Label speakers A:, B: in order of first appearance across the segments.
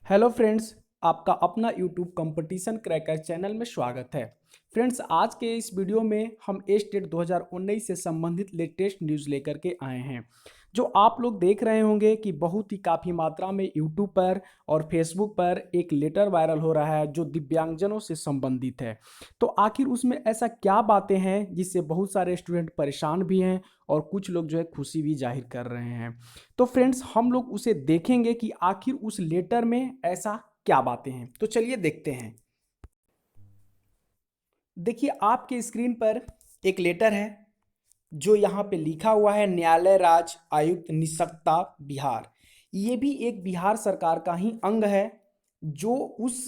A: Hello friends, आपका अपना YouTube competition cracker channel में स्वागत है। फ्रेंड्स, आज के इस वीडियो में हम स्टेट 2019 से संबंधित लेटेस्ट न्यूज़ लेकर के आए हैं। जो आप लोग देख रहे होंगे कि बहुत ही काफ़ी मात्रा में यूट्यूब पर और फेसबुक पर एक लेटर वायरल हो रहा है जो दिव्यांगजनों से संबंधित है। तो आखिर उसमें ऐसा क्या बातें हैं जिससे बहुत सारे स्टूडेंट परेशान भी हैं और कुछ लोग जो है खुशी भी जाहिर कर रहे हैं। तो फ्रेंड्स, हम लोग उसे देखेंगे कि आखिर उस लेटर में ऐसा क्या बातें हैं। तो चलिए देखते हैं। देखिए, आपके स्क्रीन पर एक लेटर है जो यहाँ पे लिखा हुआ है न्यायालय राज आयुक्त निसक्ता बिहार। ये भी एक बिहार सरकार का ही अंग है जो उस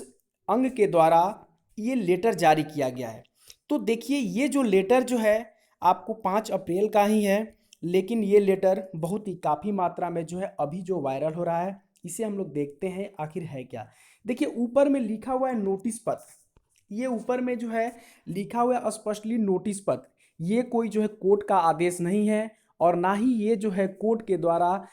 A: अंग के द्वारा ये लेटर जारी किया गया है। तो देखिए, ये जो लेटर जो है आपको 5 अप्रैल का ही है, लेकिन ये लेटर बहुत ही काफ़ी मात्रा में जो है अभी जो वायरल हो रहा है, इसे हम लोग देखते हैं आखिर है क्या। देखिए, ऊपर में लिखा हुआ है नोटिस पत्र। ये ऊपर में जो है लिखा हुआ है स्पष्टली नोटिस पत्र। ये कोई जो है कोर्ट का आदेश नहीं है और ना ही ये जो है कोर्ट के द्वारा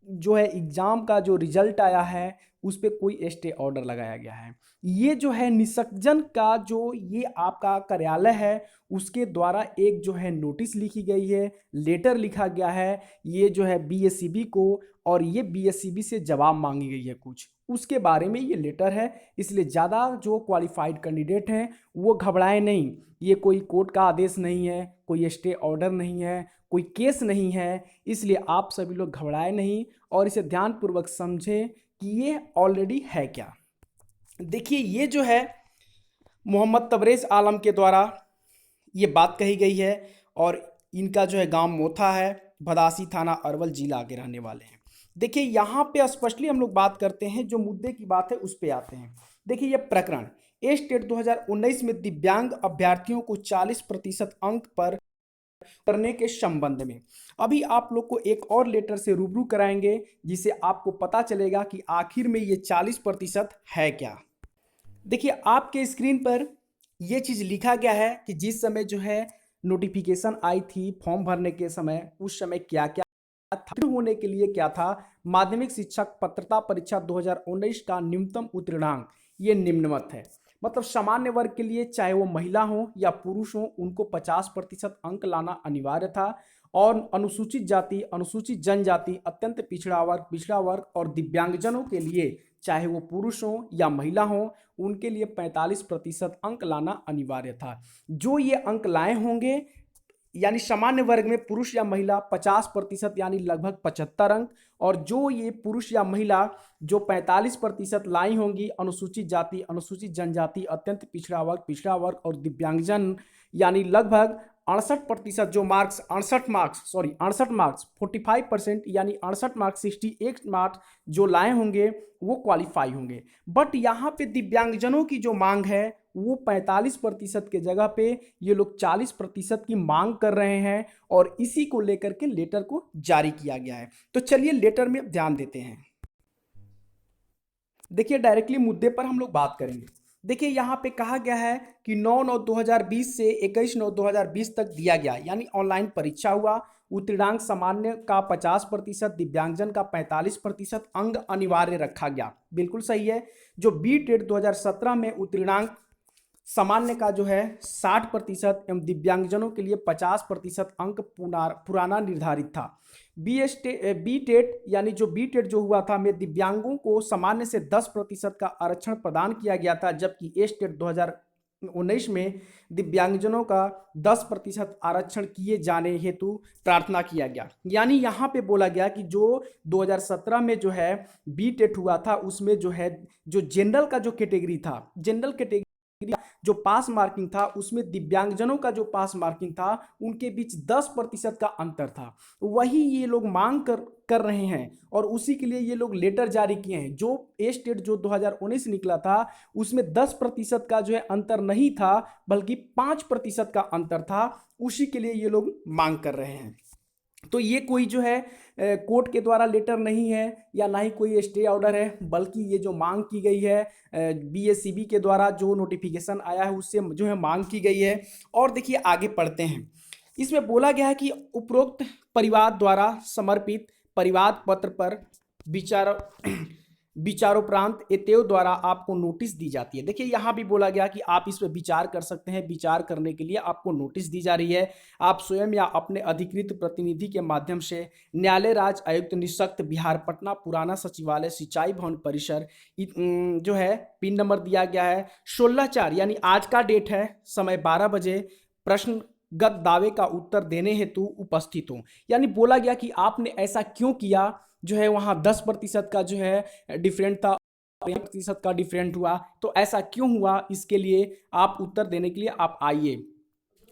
A: जो है एग्जाम का जो रिजल्ट आया है उस पर कोई स्टे ऑर्डर लगाया गया है। ये जो है निसक्जन का जो ये आपका कार्यालय है उसके द्वारा एक जो है नोटिस लिखी गई है, लेटर लिखा गया है ये जो है बीएससीबी को, और ये बीएससीबी से जवाब मांगी गई है कुछ उसके बारे में ये लेटर है। इसलिए ज़्यादा जो क्वालिफाइड कैंडिडेट हैं वो घबराएं नहीं। ये कोई कोर्ट का आदेश नहीं है, कोई स्टे ऑर्डर नहीं है, कोई केस नहीं है। इसलिए आप सभी लोग घबराएं नहीं और इसे ध्यानपूर्वक समझें कि ये ऑलरेडी है क्या। देखिए, ये जो है मोहम्मद तबरेज़ आलम के द्वारा ये बात कही गई है और इनका जो है गांव मोथा है, भदासी थाना अरवल जिला के रहने वाले हैं। देखिए, यहाँ पे स्पष्टली हम लोग बात करते हैं, जो मुद्दे की बात है उस पे आते हैं। देखिए, ये प्रकरण ए स्टेट 2019 में दिव्यांग अभ्यर्थियों को 40% अंक पर करने के संबंध में अभी आप लोग को एक और लेटर से रूबरू कराएंगे जिससे आपको पता चलेगा कि आखिर में ये 40% है क्या। देखिए, आपके स्क्रीन पर यह चीज़ लिखा गया है कि जिस समय जो है नोटिफिकेशन आई थी फॉर्म भरने के समय, उस समय क्या क्या था होने के लिए क्या था। माध्यमिक शिक्षक पात्रता परीक्षा 2019 का न्यूनतम उत्तीर्णांक ये निम्नवत है। मतलब सामान्य वर्ग के लिए चाहे वो महिला हो या पुरुष हो उनको 50% अंक लाना अनिवार्य था। और अनुसूचित जाति, अनुसूचित जनजाति, अत्यंत पिछड़ा वर्ग और दिव्यांगजनों के लिए चाहे वो पुरुष हो या महिला हो उनके लिए 45% अंक लाना अनिवार्य था। जो ये अंक लाए होंगे यानी सामान्य वर्ग में पुरुष या महिला 50% यानी लगभग 75 अंक, और जो ये पुरुष या महिला जो 45% लाई होंगी अनुसूचित जाति, अनुसूचित जनजाति, अत्यंत पिछड़ा वर्ग और दिव्यांगजन यानी लगभग 68% जो मार्क्स 68 मार्क्स 45% यानी 68 मार्क्स 68 मार्क्स जो लाए होंगे वो क्वालिफाई होंगे। बट यहाँ पे दिव्यांगजनों की जो मांग है वो 45% के जगह पे ये लोग 40% की मांग कर रहे हैं और इसी को लेकर के लेटर को जारी किया गया है। तो चलिए लेटर में ध्यान देते हैं। देखिए, डायरेक्टली मुद्दे पर हम लोग बात करेंगे। देखिए, यहाँ पे कहा गया है कि 9/9/2020 से 21/9/2020 तक दिया गया यानी ऑनलाइन परीक्षा हुआ। उत्तीर्णांक सामान्य का 50%, दिव्यांगजन का 45% अंग अनिवार्य रखा गया। बिल्कुल सही है। जो बी टेट 2017 में उत्तीर्णांक सामान्य का जो है 60% एवं दिव्यांगजनों के लिए 50% अंक पुराना निर्धारित था। बी टेट यानी जो बी टेट जो हुआ था में दिव्यांगों को सामान्य से 10% का आरक्षण प्रदान किया गया था, जबकि ए स्टेट 2019 में दिव्यांगजनों का 10% आरक्षण किए जाने हेतु प्रार्थना किया गया। यानी यहाँ पे बोला गया कि जो 2017 में जो है बी टेट हुआ था उसमें जो है जो जनरल का जो कैटेगरी था, जनरल कैटेगरी जो पास मार्किंग था उसमें दिव्यांगजनों का जो पास मार्किंग था उनके बीच 10% का अंतर था। वही ये लोग मांग कर रहे हैं और उसी के लिए ये लोग लेटर जारी किए हैं। जो ए स्टेट जो 2019 निकला था उसमें 10% का जो है अंतर नहीं था बल्कि 5% का अंतर था। उसी के लिए ये लोग मांग कर रहे हैं। तो ये कोई जो है कोर्ट के द्वारा लेटर नहीं है या ना ही कोई स्टे ऑर्डर है, बल्कि ये जो मांग की गई है बीएससीबी के द्वारा जो नोटिफिकेशन आया है उससे जो है मांग की गई है। और देखिए, आगे पढ़ते हैं। इसमें बोला गया है कि उपरोक्त परिवार द्वारा समर्पित परिवाद पत्र पर विचार विचारोपरांत एतेव द्वारा आपको नोटिस दी जाती है। देखिए यहाँ भी बोला गया कि आप इस पर विचार कर सकते हैं। विचार करने के लिए आपको नोटिस दी जा रही है। आप स्वयं या अपने अधिकृत प्रतिनिधि के माध्यम से न्यायालय राज्य आयुक्त निःशक्त बिहार पटना पुराना सचिवालय सिंचाई भवन परिसर जो है पिन नंबर दिया गया है 16/4 यानी आज का डेट है, समय 12 बजे, प्रश्नगत दावे का उत्तर देने हेतु उपस्थित हो। यानी बोला गया कि आपने ऐसा क्यों किया, जो है वहां 10% का जो है डिफरेंट था, 1% का डिफरेंट हुआ, तो ऐसा क्यों हुआ, इसके लिए आप उत्तर देने के लिए आप आइए।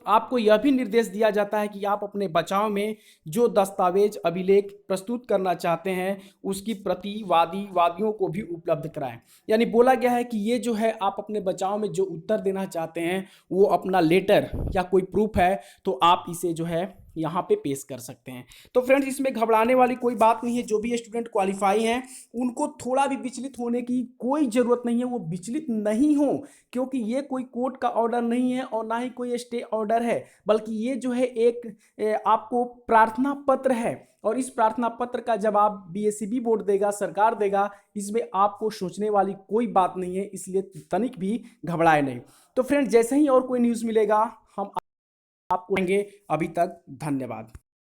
A: आपको यह भी निर्देश दिया जाता है कि आप अपने बचाव में जो दस्तावेज अभिलेख प्रस्तुत करना चाहते हैं उसकी प्रति वादियों को भी उपलब्ध कराएं। यानी बोला गया है कि ये जो है आप अपने बचाव में जो उत्तर देना चाहते हैं वो अपना लेटर या कोई प्रूफ है तो आप इसे जो है यहाँ पे पेश कर सकते हैं। तो फ्रेंड्स इसमें घबराने वाली कोई बात नहीं है। जो भी स्टूडेंट क्वालिफाई हैं उनको थोड़ा भी विचलित होने की कोई ज़रूरत नहीं है, वो विचलित नहीं हो, क्योंकि ये कोई कोर्ट का ऑर्डर नहीं है और ना ही कोई स्टे ऑर्डर है, बल्कि ये जो है एक आपको प्रार्थना पत्र है और इस प्रार्थना पत्र का जवाब बीएसईबी बोर्ड देगा, सरकार देगा। इसमें आपको सोचने वाली कोई बात नहीं है, इसलिए तनिक भी घबराए नहीं। तो फ्रेंड जैसे ही और कोई न्यूज़ मिलेगा हम आपको देंगे। अभी तक धन्यवाद।